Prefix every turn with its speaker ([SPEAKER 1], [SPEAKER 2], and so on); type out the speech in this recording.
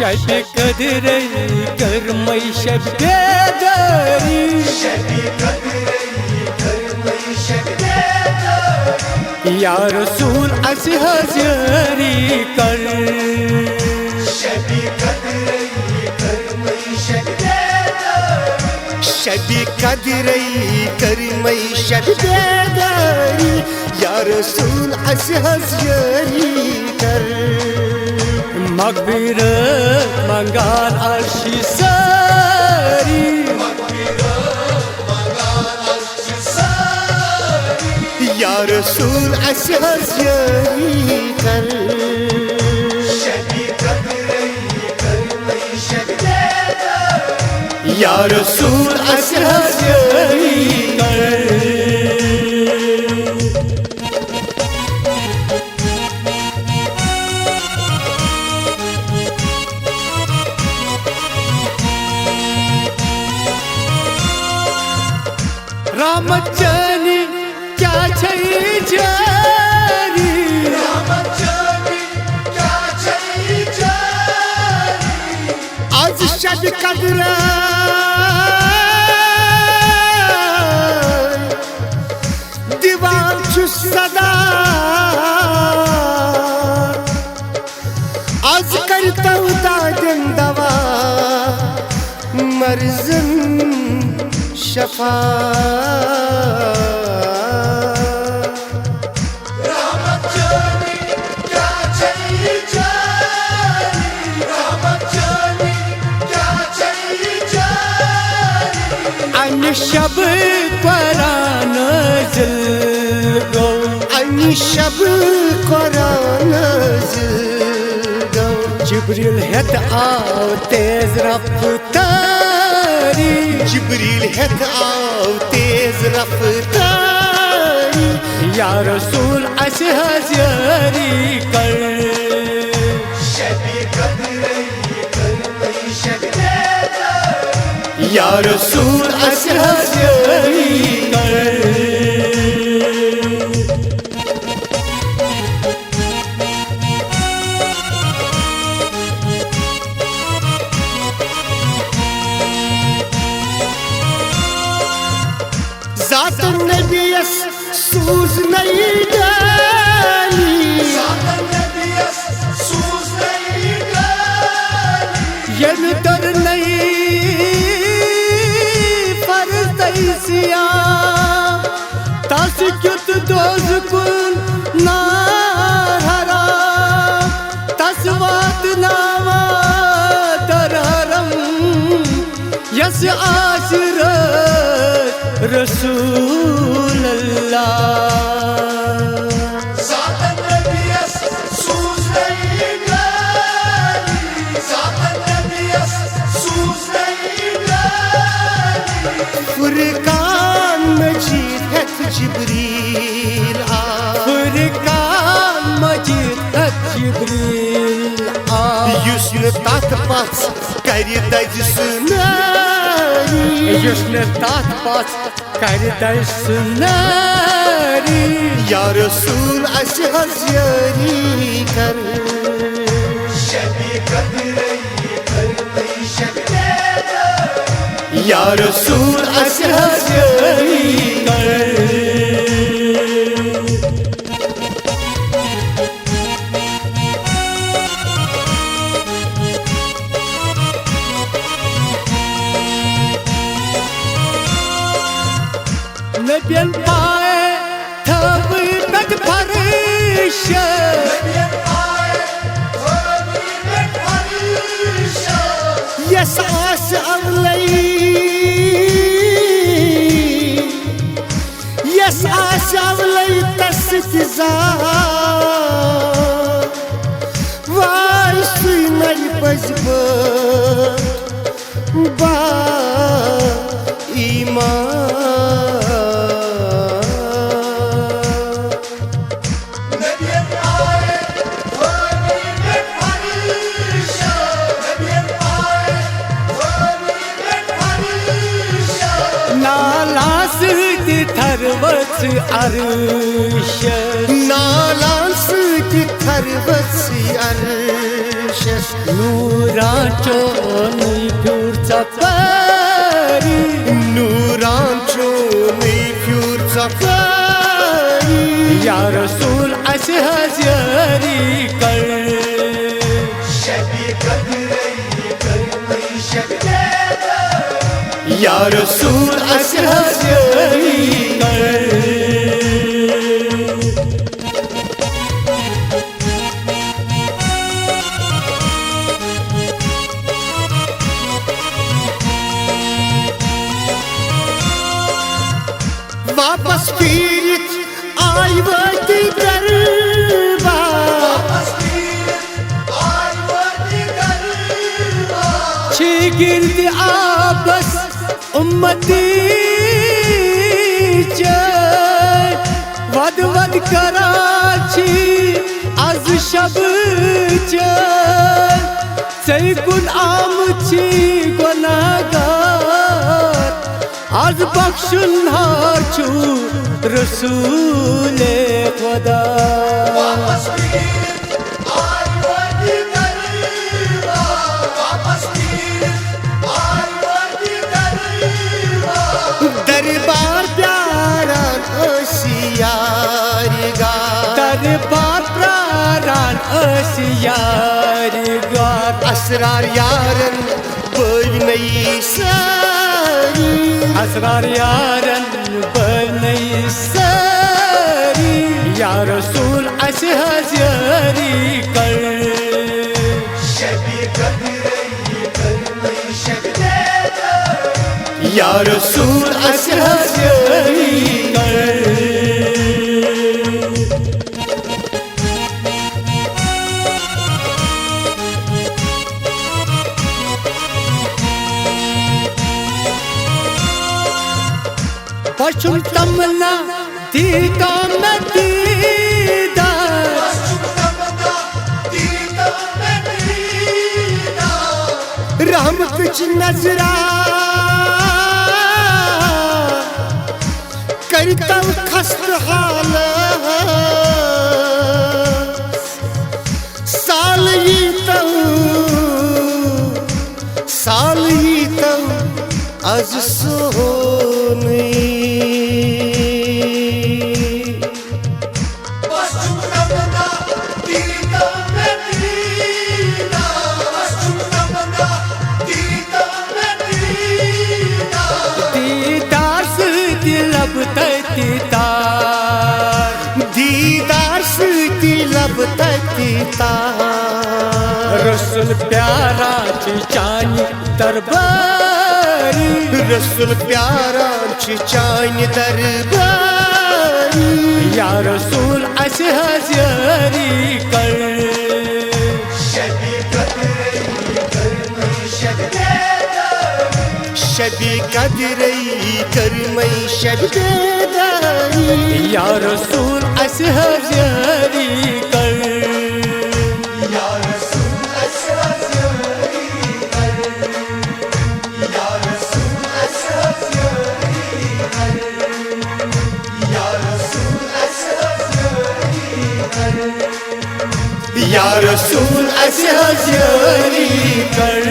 [SPEAKER 1] शब कदर कर्म शब बेदारी या रसूल अस हज़ारी कर
[SPEAKER 2] शबी कदरई करमई शब बेदारी या रसूल अस हज़ारी कर
[SPEAKER 1] मगफिरत मंगाल अर्शी सारी
[SPEAKER 2] या रसूल अस हज़ारी कर
[SPEAKER 1] या रसूल अस हज़ारी कर रामत जानी क्या छई जारी
[SPEAKER 2] आज शब कदर दीवान छु सदा आज करता दादन दवा मर्जन शफा
[SPEAKER 1] शब कुरान नाज़िल गो
[SPEAKER 2] अन्य शब कुरान नाज़िल गो
[SPEAKER 1] जिब्रील हेत आओ तेज रफ्तारी
[SPEAKER 2] जिब्रील हेत आओ तेज रफ्तारी
[SPEAKER 1] या रसूल अस हज़ारी कर या रसूल अस हज़ारी कर
[SPEAKER 2] ज़ात नबीयस सूज़ नहीं डाली
[SPEAKER 1] यन दर नहीं सिया तस क्युत दोज कुन नार हरा तस वात नावा दर हरम यस आशिरत रसूल अल्लाह
[SPEAKER 2] फुरकान मजीद है जिब्रील आ
[SPEAKER 1] फुरकान मजीद है जिब्रील आ
[SPEAKER 2] युस्न तथ पथ कर दज सुनारी
[SPEAKER 1] युस्न तथ पथ कर दज सुनारी
[SPEAKER 2] या रसूल अस हज़ारी कर
[SPEAKER 1] या रसूल अस हज़ारी कर नबियन पाए थब पेट फरिश
[SPEAKER 2] यस आस अवलई यस आस अवलई तस्तिज़ा वाई सुई नई पजब बा ईमान
[SPEAKER 1] थरवत अर्श
[SPEAKER 2] नालान सृति थरवत अर्श
[SPEAKER 1] नूर नूरांचो नी फ्यूरचा परी
[SPEAKER 2] नूरांचो नी फ्यूरचा परी
[SPEAKER 1] या रसूल असे हजरी कर या रसूल असे हजरी कर
[SPEAKER 2] वापस फिर आई वती दरबार
[SPEAKER 1] गिरद आपस उम्मती वद वद कराची आज शब सैकुन आमची गुनाहगार आज बख्शुन हाचू रसूले खुदा
[SPEAKER 2] दरबार प्यारा असियारगा
[SPEAKER 1] दरबार प्रारान असियारगार
[SPEAKER 2] असरार यारन बनई सारी
[SPEAKER 1] असरार यारन बनई सारी या रसूल असे हजरी कर या रसूल असे हजरी कर पश्चिम तमन्ना दीता में दीदार
[SPEAKER 2] रहमत च नजरा करता खस्त हाल साल ही तो आज सोनी दीदार से लब तकता
[SPEAKER 1] रसूल प्यारा चानी दरबारी
[SPEAKER 2] रसूल प्यारा चानी दरबारी
[SPEAKER 1] या रसूल असे हजरी कर
[SPEAKER 2] शबी कदरई कर मैं शबेदारी
[SPEAKER 1] या रसूल असे हजरी कर
[SPEAKER 2] या रसूल असे हजरी कर या रसूल असे हजरी कर या रसूल असे हजरी कर
[SPEAKER 1] या रसूल असे हजरी कर